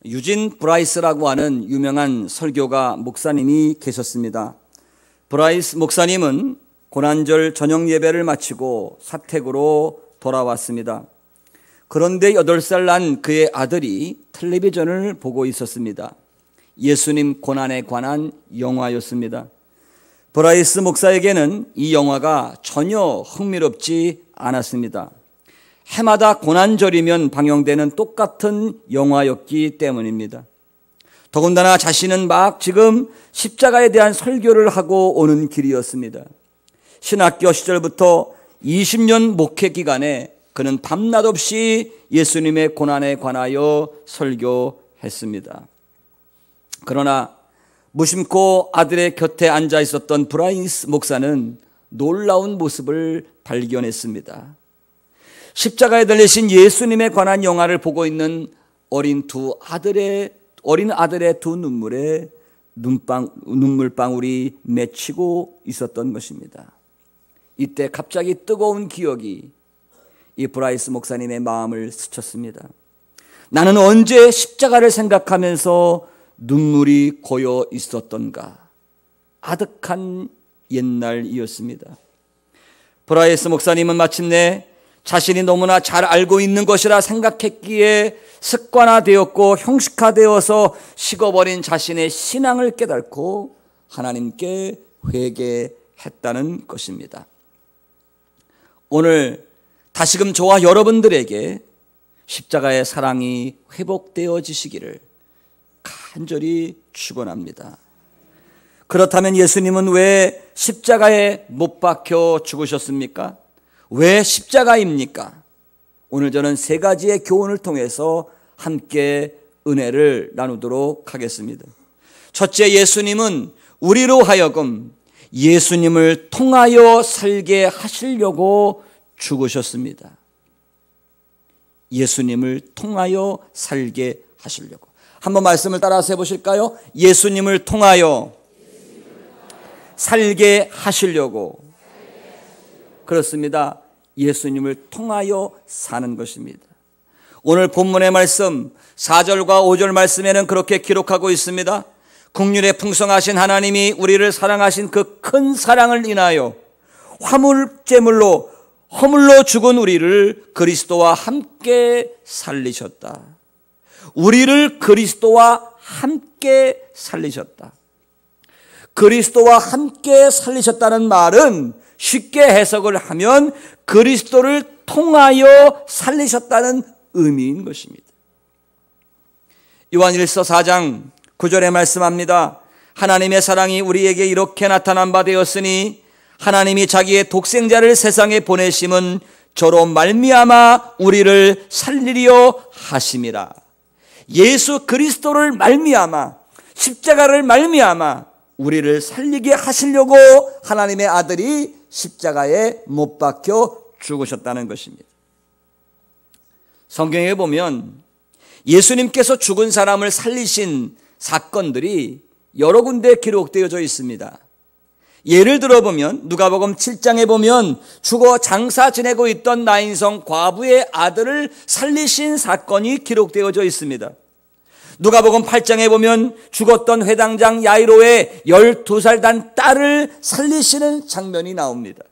유진 브라이스라고 하는 유명한 설교가 목사님이 계셨습니다. 브라이스 목사님은 고난절 저녁 예배를 마치고 사택으로 돌아왔습니다. 그런데 8살 난 그의 아들이 텔레비전을 보고 있었습니다. 예수님 고난에 관한 영화였습니다. 브라이스 목사에게는 이 영화가 전혀 흥미롭지 않았습니다. 해마다 고난절이면 방영되는 똑같은 영화였기 때문입니다. 더군다나 자신은 막 지금 십자가에 대한 설교를 하고 오는 길이었습니다. 신학교 시절부터 20년 목회 기간에 그는 밤낮 없이 예수님의 고난에 관하여 설교했습니다. 그러나 무심코 아들의 곁에 앉아 있었던 브라이스 목사는 놀라운 모습을 발견했습니다. 십자가에 달리신 예수님에 관한 영화를 보고 있는 어린 아들의 두 눈물에 눈물방울이 맺히고 있었던 것입니다. 이때 갑자기 뜨거운 기억이 이 브라이스 목사님의 마음을 스쳤습니다. 나는 언제 십자가를 생각하면서 눈물이 고여 있었던가. 아득한 옛날이었습니다. 브라이스 목사님은 마침내 자신이 너무나 잘 알고 있는 것이라 생각했기에 습관화되었고 형식화되어서 식어버린 자신의 신앙을 깨닫고 하나님께 회개했다는 것입니다. 오늘 다시금 저와 여러분들에게 십자가의 사랑이 회복되어지시기를 간절히 축원합니다. 그렇다면 예수님은 왜 십자가에 못 박혀 죽으셨습니까? 왜 십자가입니까? 오늘 저는 3가지의 교훈을 통해서 함께 은혜를 나누도록 하겠습니다. 첫째, 예수님은 우리로 하여금 예수님을 통하여 살게 하시려고 죽으셨습니다. 예수님을 통하여 살게 하시려고. 한번 말씀을 따라서 해보실까요? 예수님을 통하여 살게 하시려고. 그렇습니다. 예수님을 통하여 사는 것입니다. 오늘 본문의 말씀 4절과 5절 말씀에는 그렇게 기록하고 있습니다. 긍휼에 풍성하신 하나님이 우리를 사랑하신 그 큰 사랑을 인하여 화물제물로 허물로 죽은 우리를 그리스도와 함께 살리셨다. 우리를 그리스도와 함께 살리셨다. 그리스도와 함께 살리셨다는 말은 쉽게 해석을 하면 그리스도를 통하여 살리셨다는 의미인 것입니다. 요한일서 4장 9절에 말씀합니다. 하나님의 사랑이 우리에게 이렇게 나타난 바 되었으니 하나님이 자기의 독생자를 세상에 보내심은 저로 말미암아 우리를 살리려 하심이라. 예수 그리스도를 말미암아, 십자가를 말미암아 우리를 살리게 하시려고 하나님의 아들이 십자가에 못 박혀 죽으셨다는 것입니다. 성경에 보면 예수님께서 죽은 사람을 살리신 사건들이 여러 군데 기록되어져 있습니다. 예를 들어보면 누가복음 7장에 보면 죽어 장사 지내고 있던 나인성 과부의 아들을 살리신 사건이 기록되어져 있습니다. 누가복음 8장에 보면 죽었던 회당장 야이로의 12살 단 딸을 살리시는 장면이 나옵니다.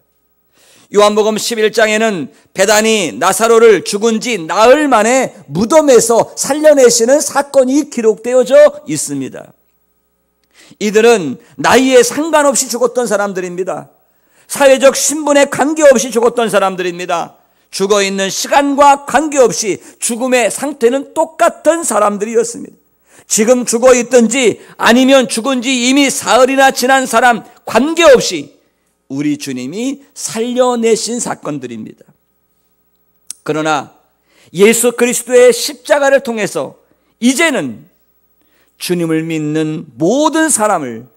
요한복음 11장에는 베다니 나사로를 죽은 지 나흘 만에 무덤에서 살려내시는 사건이 기록되어져 있습니다. 이들은 나이에 상관없이 죽었던 사람들입니다. 사회적 신분에 관계없이 죽었던 사람들입니다. 죽어있는 시간과 관계없이 죽음의 상태는 똑같은 사람들이었습니다. 지금 죽어있든지 아니면 죽은 지 이미 사흘이나 지난 사람 관계없이 우리 주님이 살려내신 사건들입니다. 그러나 예수 그리스도의 십자가를 통해서 이제는 주님을 믿는 모든 사람을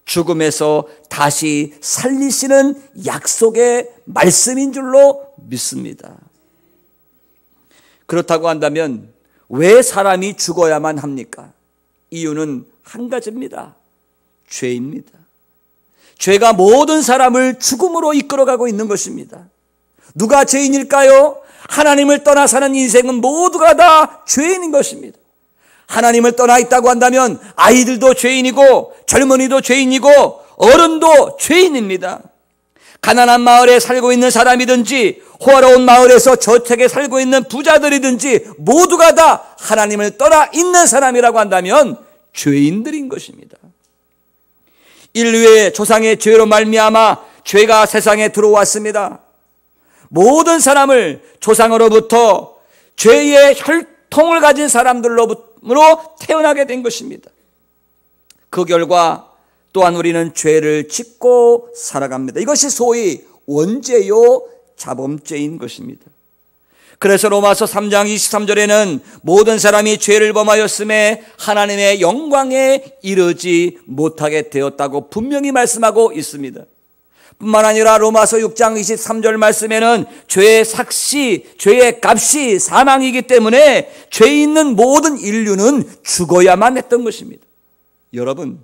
죽음에서 다시 살리시는 약속의 말씀인 줄로 믿습니다. 그렇다고 한다면 왜 사람이 죽어야만 합니까? 이유는 한 가지입니다. 죄입니다. 죄가 모든 사람을 죽음으로 이끌어가고 있는 것입니다. 누가 죄인일까요? 하나님을 떠나 사는 인생은 모두가 다 죄인인 것입니다. 하나님을 떠나 있다고 한다면 아이들도 죄인이고 젊은이도 죄인이고 어른도 죄인입니다. 가난한 마을에 살고 있는 사람이든지 호화로운 마을에서 저택에 살고 있는 부자들이든지 모두가 다 하나님을 떠나 있는 사람이라고 한다면 죄인들인 것입니다. 인류의 조상의 죄로 말미암아 죄가 세상에 들어왔습니다. 모든 사람을 조상으로부터 죄의 혈통을 가진 사람들로 태어나게 된 것입니다. 그 결과 또한 우리는 죄를 짓고 살아갑니다. 이것이 소위 원죄요 자범죄인 것입니다. 그래서 로마서 3장 23절에는 모든 사람이 죄를 범하였음에 하나님의 영광에 이르지 못하게 되었다고 분명히 말씀하고 있습니다. 뿐만 아니라 로마서 6장 23절 말씀에는 죄의 삭시, 죄의 값이 사망이기 때문에 죄 있는 모든 인류는 죽어야만 했던 것입니다. 여러분,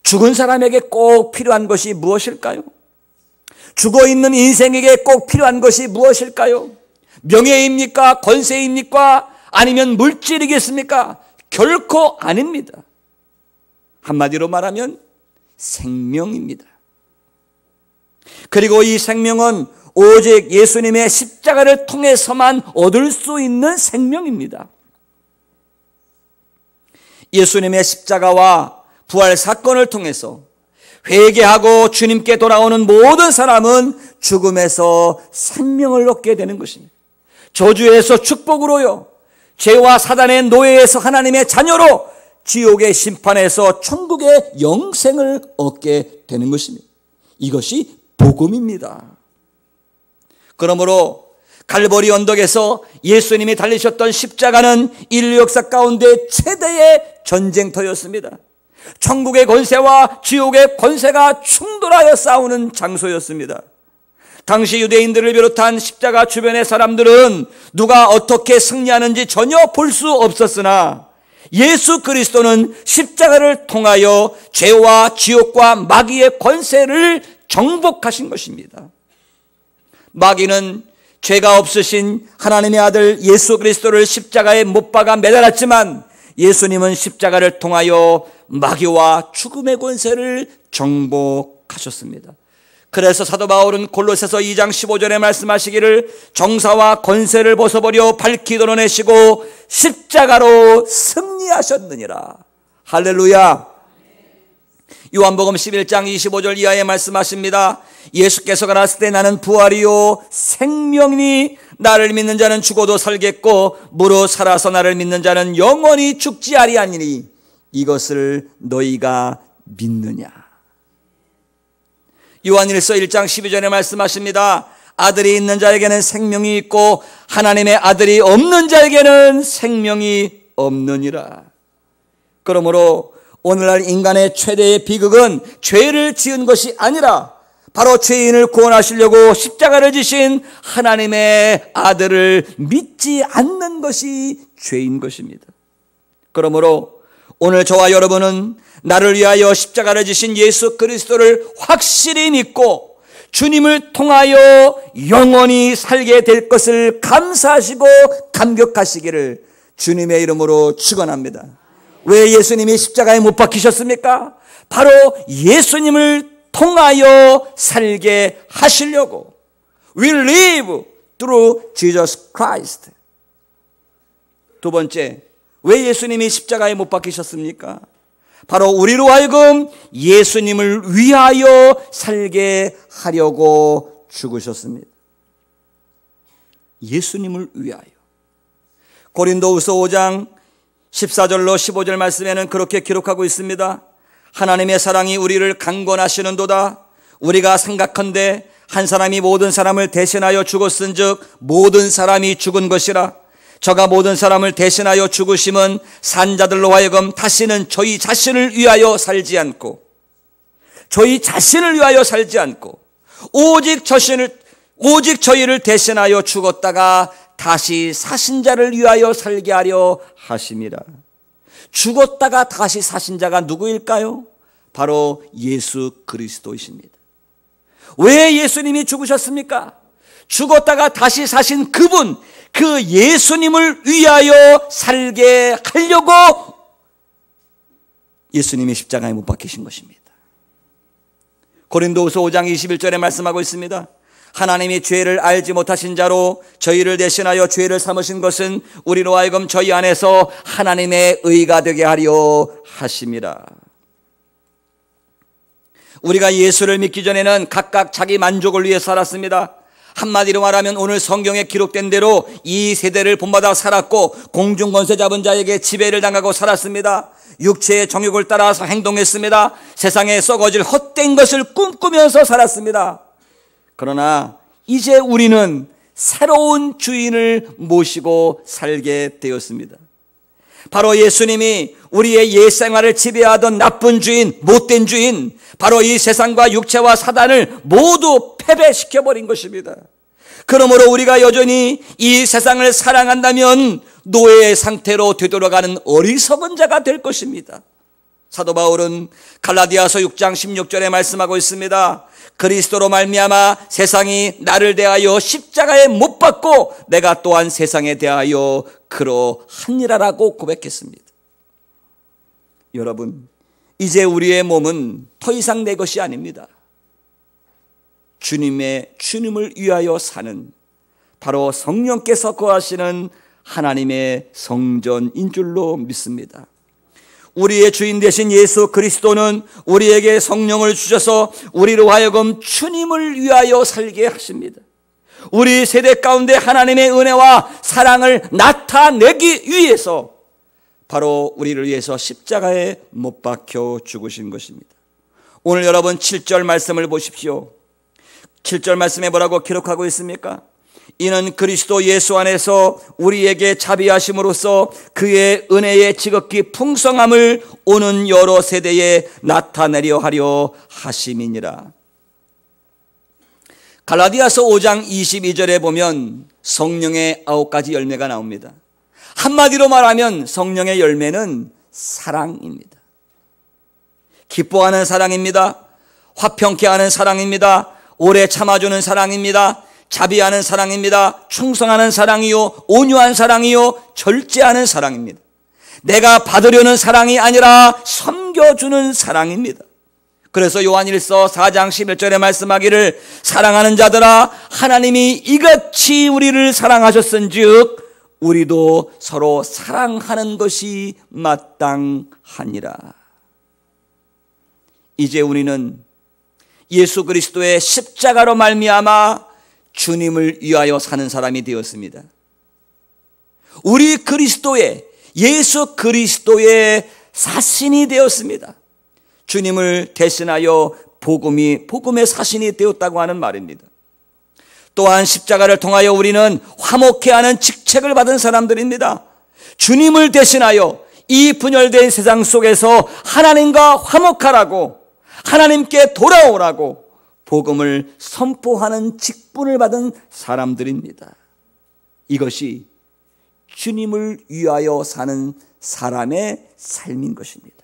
죽은 사람에게 꼭 필요한 것이 무엇일까요? 죽어있는 인생에게 꼭 필요한 것이 무엇일까요? 명예입니까? 권세입니까? 아니면 물질이겠습니까? 결코 아닙니다. 한마디로 말하면 생명입니다. 그리고 이 생명은 오직 예수님의 십자가를 통해서만 얻을 수 있는 생명입니다. 예수님의 십자가와 부활 사건을 통해서 회개하고 주님께 돌아오는 모든 사람은 죽음에서 생명을 얻게 되는 것입니다. 저주에서 축복으로요, 죄와 사단의 노예에서 하나님의 자녀로, 지옥의 심판에서 천국의 영생을 얻게 되는 것입니다. 이것이 복음입니다. 그러므로 갈보리 언덕에서 예수님이 달리셨던 십자가는 인류 역사 가운데 최대의 전쟁터였습니다. 천국의 권세와 지옥의 권세가 충돌하여 싸우는 장소였습니다. 당시 유대인들을 비롯한 십자가 주변의 사람들은 누가 어떻게 승리하는지 전혀 볼 수 없었으나 예수 그리스도는 십자가를 통하여 죄와 지옥과 마귀의 권세를 정복하신 것입니다. 마귀는 죄가 없으신 하나님의 아들 예수 그리스도를 십자가에 못 박아 매달았지만 예수님은 십자가를 통하여 마귀와 죽음의 권세를 정복하셨습니다. 그래서 사도 바울은 골로새서 2장 15절에 말씀하시기를 정사와 권세를 벗어버려 밝히 드러내시고 십자가로 승리하셨느니라. 할렐루야. 요한복음 11장 25절 이하에 말씀하십니다. 예수께서 가라사대 때 나는 부활이요 생명이니 나를 믿는 자는 죽어도 살겠고 무릇 살아서 나를 믿는 자는 영원히 죽지 아니하니니 이것을 너희가 믿느냐. 요한일서 1장 12절에 말씀하십니다. 아들이 있는 자에게는 생명이 있고 하나님의 아들이 없는 자에게는 생명이 없느니라. 그러므로 오늘날 인간의 최대의 비극은 죄를 지은 것이 아니라 바로 죄인을 구원하시려고 십자가를 지신 하나님의 아들을 믿지 않는 것이 죄인 것입니다. 그러므로 오늘 저와 여러분은 나를 위하여 십자가를 지신 예수 그리스도를 확실히 믿고 주님을 통하여 영원히 살게 될 것을 감사하시고 감격하시기를 주님의 이름으로 축원합니다. 왜 예수님이 십자가에 못 박히셨습니까? 바로 예수님을 통하여 살게 하시려고. We live through Jesus Christ. 두 번째, 왜 예수님이 십자가에 못 박히셨습니까? 바로 우리로 하여금 예수님을 위하여 살게 하려고 죽으셨습니다. 예수님을 위하여. 고린도후서 5장 14절로 15절 말씀에는 그렇게 기록하고 있습니다. 하나님의 사랑이 우리를 강권하시는도다. 우리가 생각한데 한 사람이 모든 사람을 대신하여 죽었은즉 모든 사람이 죽은 것이라. 저가 모든 사람을 대신하여 죽으심은 산자들로 하여금 다시는 저희 자신을 위하여 살지 않고 오직 저희를 대신하여 죽었다가 다시 사신 자를 위하여 살게 하려 하심이라. 죽었다가 다시 사신 자가 누구일까요? 바로 예수 그리스도이십니다. 왜 예수님이 죽으셨습니까? 죽었다가 다시 사신 그분, 그 예수님을 위하여 살게 하려고 예수님이 십자가에 못 박히신 것입니다. 고린도후서 5장 21절에 말씀하고 있습니다. 하나님이 죄를 알지 못하신 자로 저희를 대신하여 죄를 삼으신 것은 우리로 하여금 저희 안에서 하나님의 의가 되게 하려 하심이라. 우리가 예수를 믿기 전에는 각각 자기 만족을 위해 살았습니다. 한마디로 말하면 오늘 성경에 기록된 대로 이 세대를 본받아 살았고 공중권세 잡은 자에게 지배를 당하고 살았습니다. 육체의 정욕을 따라서 행동했습니다. 세상에 썩어질 헛된 것을 꿈꾸면서 살았습니다. 그러나 이제 우리는 새로운 주인을 모시고 살게 되었습니다. 바로 예수님이 우리의 옛 생활을 지배하던 나쁜 주인, 못된 주인, 바로 이 세상과 육체와 사단을 모두 패배시켜버린 것입니다. 그러므로 우리가 여전히 이 세상을 사랑한다면 노예의 상태로 되돌아가는 어리석은 자가 될 것입니다. 사도 바울은 갈라디아서 6장 16절에 말씀하고 있습니다. 그리스도로 말미암아 세상이 나를 대하여 십자가에 못 박고 내가 또한 세상에 대하여 그러하니라라고 고백했습니다. 여러분, 이제 우리의 몸은 더 이상 내 것이 아닙니다. 주님을 위하여 사는 바로 성령께서 거하시는 하나님의 성전인 줄로 믿습니다. 우리의 주인 되신 예수 그리스도는 우리에게 성령을 주셔서 우리로 하여금 주님을 위하여 살게 하십니다. 우리 세대 가운데 하나님의 은혜와 사랑을 나타내기 위해서 바로 우리를 위해서 십자가에 못 박혀 죽으신 것입니다. 오늘 여러분 7절 말씀을 보십시오. 7절 말씀에 뭐라고 기록하고 있습니까? 이는 그리스도 예수 안에서 우리에게 자비하심으로써 그의 은혜의 지극히 풍성함을 오는 여러 세대에 나타내려 하려 하심이니라. 갈라디아서 5장 22절에 보면 성령의 9가지 열매가 나옵니다. 한마디로 말하면 성령의 열매는 사랑입니다. 기뻐하는 사랑입니다. 화평케 하는 사랑입니다. 오래 참아주는 사랑입니다. 자비하는 사랑입니다. 충성하는 사랑이요, 온유한 사랑이요, 절제하는 사랑입니다. 내가 받으려는 사랑이 아니라 섬겨주는 사랑입니다. 그래서 요한일서 4장 11절에 말씀하기를 사랑하는 자들아 하나님이 이같이 우리를 사랑하셨은즉 우리도 서로 사랑하는 것이 마땅하니라. 이제 우리는 예수 그리스도의 십자가로 말미암아 주님을 위하여 사는 사람이 되었습니다. 우리 그리스도의 예수 그리스도의 사신이 되었습니다. 주님을 대신하여 복음의 사신이 되었다고 하는 말입니다. 또한 십자가를 통하여 우리는 화목케 하는 직책을 받은 사람들입니다. 주님을 대신하여 이 분열된 세상 속에서 하나님과 화목하라고, 하나님께 돌아오라고 복음을 선포하는 직분을 받은 사람들입니다. 이것이 주님을 위하여 사는 사람의 삶인 것입니다.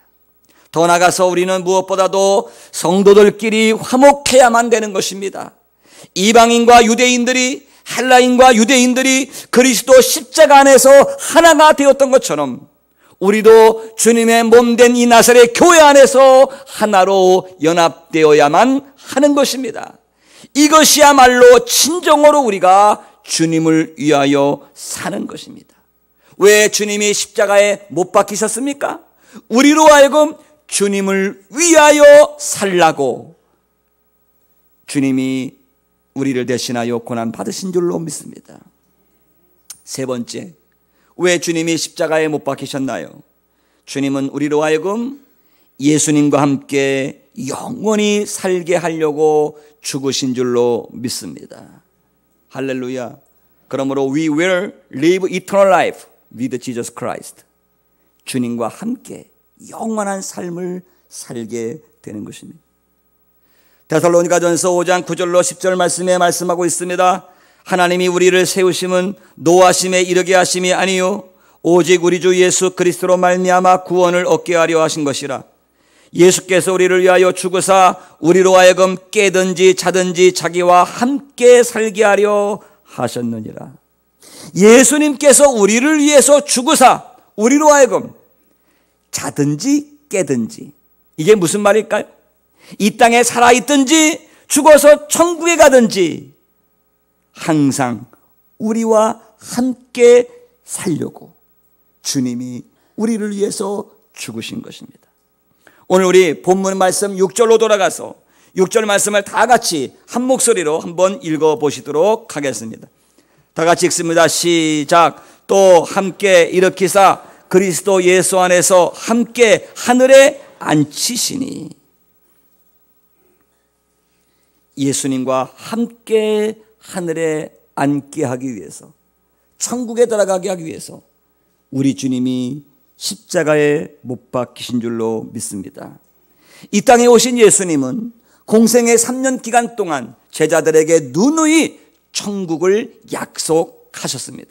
더 나아가서 우리는 무엇보다도 성도들끼리 화목해야만 되는 것입니다. 이방인과 유대인들이, 헬라인과 유대인들이 그리스도 십자가 안에서 하나가 되었던 것처럼 우리도 주님의 몸된 이 나사렛 교회 안에서 하나로 연합되어야만 하는 것입니다. 이것이야말로 진정으로 우리가 주님을 위하여 사는 것입니다. 왜 주님이 십자가에 못 박히셨습니까? 우리로 하여금 주님을 위하여 살라고 주님이 우리를 대신하여 고난 받으신 줄로 믿습니다. 세 번째, 왜 주님이 십자가에 못 박히셨나요? 주님은 우리로 하여금 예수님과 함께 영원히 살게 하려고 죽으신 줄로 믿습니다. 할렐루야. 그러므로 we will live eternal life with Jesus Christ. 주님과 함께 영원한 삶을 살게 되는 것입니다. 데살로니가전서 5장 9절로 10절 말씀에 말씀하고 있습니다. 하나님이 우리를 세우심은 노하심에 이르게 하심이 아니요 오직 우리 주 예수 그리스도로 말미암아 구원을 얻게 하려 하신 것이라. 예수께서 우리를 위하여 죽으사 우리로 하여금 깨든지 자든지 자기와 함께 살게 하려 하셨느니라. 예수님께서 우리를 위해서 죽으사 우리로 하여금 자든지 깨든지, 이게 무슨 말일까요? 이 땅에 살아있든지 죽어서 천국에 가든지 항상 우리와 함께 살려고 주님이 우리를 위해서 죽으신 것입니다. 오늘 우리 본문 말씀 6절로 돌아가서 6절 말씀을 다 같이 한 목소리로 한번 읽어보시도록 하겠습니다. 다 같이 읽습니다. 시작. 또 함께 일으키사 그리스도 예수 안에서 함께 하늘에 앉히시니. 예수님과 함께 하늘에 앉게 하기 위해서, 천국에 들어가게 하기 위해서 우리 주님이 십자가에 못 박히신 줄로 믿습니다. 이 땅에 오신 예수님은 공생의 3년 기간 동안 제자들에게 누누이 천국을 약속하셨습니다.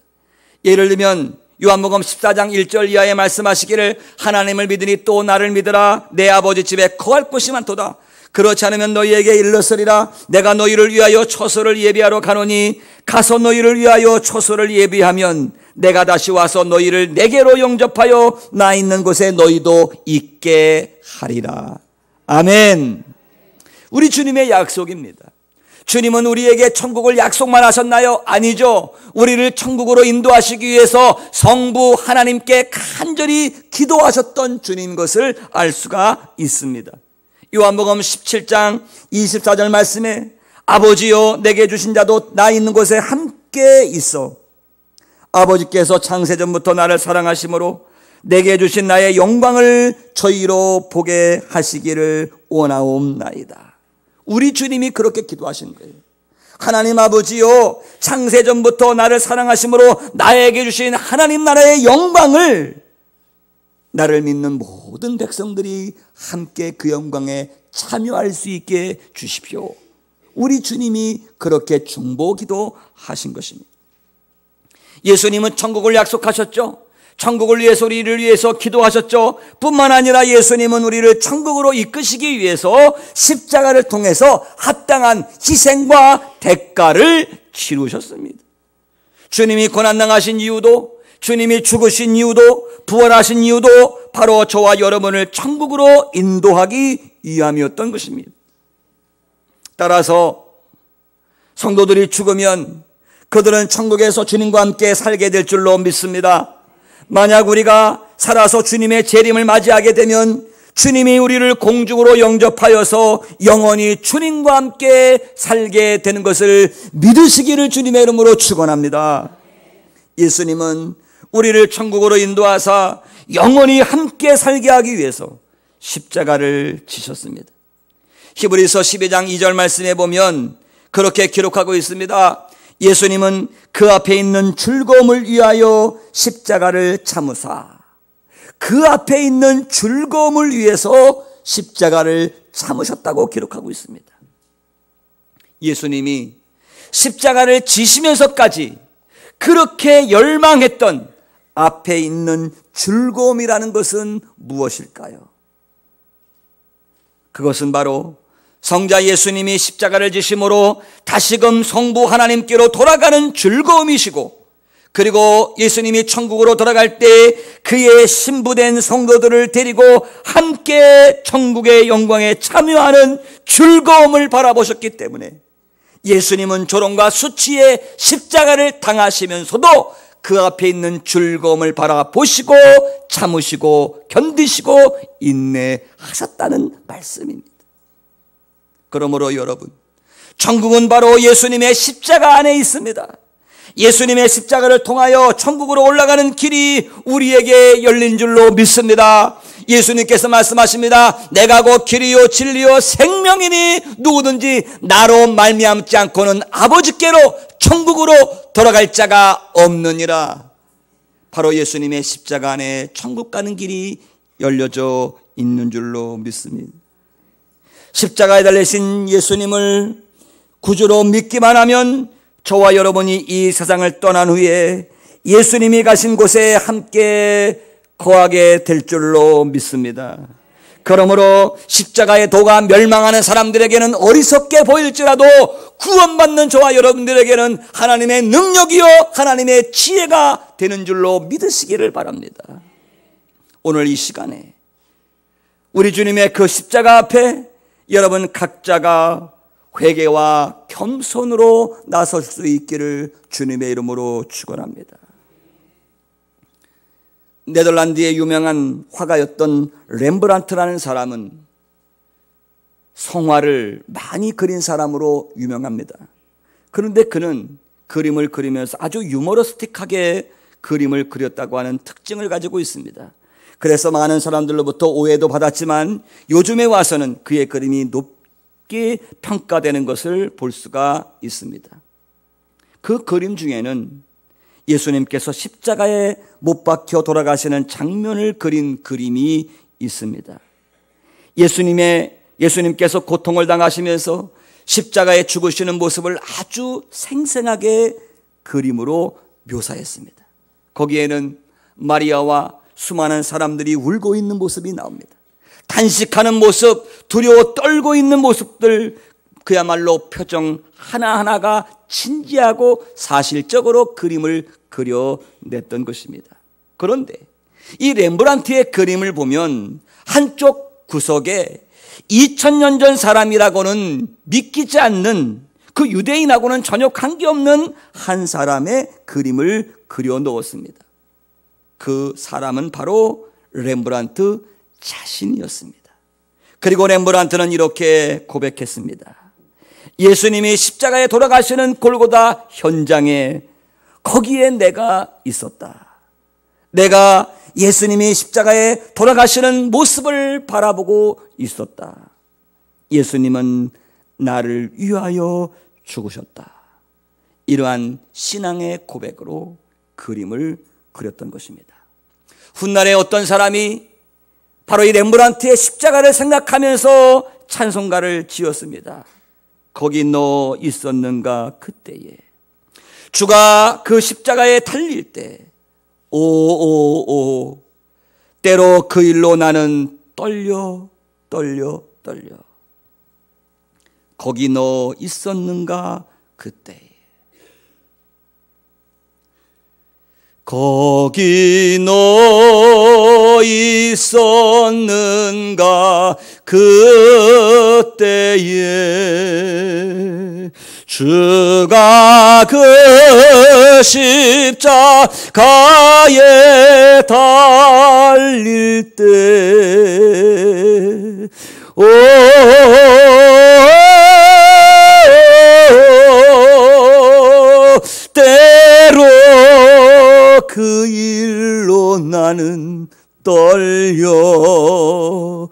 예를 들면 요한복음 14장 1절 이하에 말씀하시기를 하나님을 믿으니 또 나를 믿으라. 내 아버지 집에 거할 곳이 많도다. 그렇지 않으면 너희에게 일렀으리라. 내가 너희를 위하여 처소를 예비하러 가노니 가서 너희를 위하여 처소를 예비하면 내가 다시 와서 너희를 내게로 영접하여 나 있는 곳에 너희도 있게 하리라. 아멘. 우리 주님의 약속입니다. 주님은 우리에게 천국을 약속만 하셨나요? 아니죠. 우리를 천국으로 인도하시기 위해서 성부 하나님께 간절히 기도하셨던 주님인 것을 알 수가 있습니다. 요한복음 17장 24절 말씀에 아버지여 내게 주신 자도 나 있는 곳에 함께 있어 아버지께서 창세전부터 나를 사랑하심으로 내게 주신 나의 영광을 저희로 보게 하시기를 원하옵나이다. 우리 주님이 그렇게 기도하신 거예요. 하나님 아버지요, 창세전부터 나를 사랑하심으로 나에게 주신 하나님 나라의 영광을 나를 믿는 모든 백성들이 함께 그 영광에 참여할 수 있게 주십시오. 우리 주님이 그렇게 중보기도 하신 것입니다. 예수님은 천국을 약속하셨죠. 천국을 위해서 우리를 위해서 기도하셨죠. 뿐만 아니라 예수님은 우리를 천국으로 이끄시기 위해서 십자가를 통해서 합당한 희생과 대가를 치르셨습니다. 주님이 고난당하신 이유도, 주님이 죽으신 이유도, 부활하신 이유도 바로 저와 여러분을 천국으로 인도하기 위함이었던 것입니다. 따라서 성도들이 죽으면 그들은 천국에서 주님과 함께 살게 될 줄로 믿습니다. 만약 우리가 살아서 주님의 재림을 맞이하게 되면 주님이 우리를 공중으로 영접하여서 영원히 주님과 함께 살게 되는 것을 믿으시기를 주님의 이름으로 축원합니다. 예수님은 우리를 천국으로 인도하사 영원히 함께 살게 하기 위해서 십자가를 지셨습니다. 히브리서 12장 2절 말씀에 보면 그렇게 기록하고 있습니다. 예수님은 그 앞에 있는 즐거움을 위하여 십자가를 참으사, 그 앞에 있는 즐거움을 위해서 십자가를 참으셨다고 기록하고 있습니다. 예수님이 십자가를 지시면서까지 그렇게 열망했던 앞에 있는 즐거움이라는 것은 무엇일까요? 그것은 바로 성자 예수님이 십자가를 지심으로 다시금 성부 하나님께로 돌아가는 즐거움이시고, 그리고 예수님이 천국으로 돌아갈 때 그의 신부된 성도들을 데리고 함께 천국의 영광에 참여하는 즐거움을 바라보셨기 때문에 예수님은 조롱과 수치의 십자가를 당하시면서도 그 앞에 있는 즐거움을 바라보시고 참으시고 견디시고 인내하셨다는 말씀입니다. 그러므로 여러분, 천국은 바로 예수님의 십자가 안에 있습니다. 예수님의 십자가를 통하여 천국으로 올라가는 길이 우리에게 열린 줄로 믿습니다. 예수님께서 말씀하십니다. 내가 곧 길이요 진리요 생명이니 누구든지 나로 말미암지 않고는 아버지께로 천국으로 돌아갈 자가 없느니라. 바로 예수님의 십자가 안에 천국 가는 길이 열려져 있는 줄로 믿습니다. 십자가에 달리신 예수님을 구주로 믿기만 하면 저와 여러분이 이 세상을 떠난 후에 예수님이 가신 곳에 함께 거하게 될 줄로 믿습니다. 그러므로 십자가의 도가 멸망하는 사람들에게는 어리석게 보일지라도 구원받는 저와 여러분들에게는 하나님의 능력이요 하나님의 지혜가 되는 줄로 믿으시기를 바랍니다. 오늘 이 시간에 우리 주님의 그 십자가 앞에 여러분 각자가 회개와 겸손으로 나설 수 있기를 주님의 이름으로 축원합니다. 네덜란드의 유명한 화가였던 렘브란트라는 사람은 성화를 많이 그린 사람으로 유명합니다. 그런데 그는 그림을 그리면서 아주 유머러스틱하게 그림을 그렸다고 하는 특징을 가지고 있습니다. 그래서 많은 사람들로부터 오해도 받았지만 요즘에 와서는 그의 그림이 높게 평가되는 것을 볼 수가 있습니다. 그 그림 중에는 예수님께서 십자가에 못 박혀 돌아가시는 장면을 그린 그림이 있습니다. 예수님께서 고통을 당하시면서 십자가에 죽으시는 모습을 아주 생생하게 그림으로 묘사했습니다. 거기에는 마리아와 수많은 사람들이 울고 있는 모습이 나옵니다. 단식하는 모습, 두려워 떨고 있는 모습들, 그야말로 표정 하나하나가 진지하고 사실적으로 그림을 그려냈던 것입니다. 그런데 이 렘브란트의 그림을 보면 한쪽 구석에 2000년 전 사람이라고는 믿기지 않는 그 유대인하고는 전혀 관계없는 한 사람의 그림을 그려 놓았습니다. 그 사람은 바로 렘브란트 자신이었습니다. 그리고 렘브란트는 이렇게 고백했습니다. 예수님이 십자가에 돌아가시는 골고다 현장에 거기에 내가 있었다. 내가 예수님이 십자가에 돌아가시는 모습을 바라보고 있었다. 예수님은 나를 위하여 죽으셨다. 이러한 신앙의 고백으로 그림을 그렸던 것입니다. 훗날에 어떤 사람이 바로 이 렘브란트의 십자가를 생각하면서 찬송가를 지었습니다. 거기 너 있었는가 그때에. 주가 그 십자가에 달릴 때 오오오 때로 그 일로 나는 떨려. 거기 너 있었는가 그때에. 거기 너 있었는가 그때에. 주가 그 십자가에 달릴 때 때로 그 일로 나는 떨려.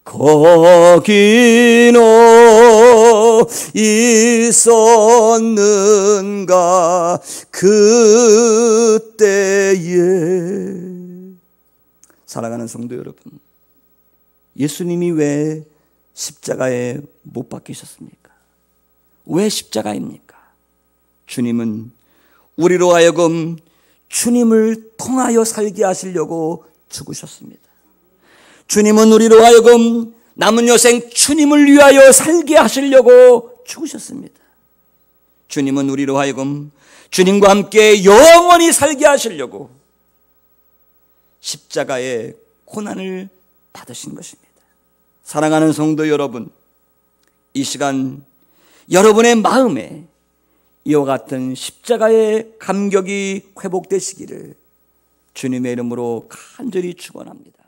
거기 너 있었는가 그때에. 사랑하는 성도 여러분, 예수님이 왜 십자가에 못 박히셨습니까? 왜 십자가입니까? 주님은 우리로 하여금 주님을 통하여 살게 하시려고 죽으셨습니다. 주님은 우리로 하여금 남은 여생 주님을 위하여 살게 하시려고 죽으셨습니다. 주님은 우리로 하여금 주님과 함께 영원히 살게 하시려고 십자가의 고난을 받으신 것입니다. 사랑하는 성도 여러분, 이 시간 여러분의 마음에 이와 같은 십자가의 감격이 회복되시기를 주님의 이름으로 간절히 축원합니다.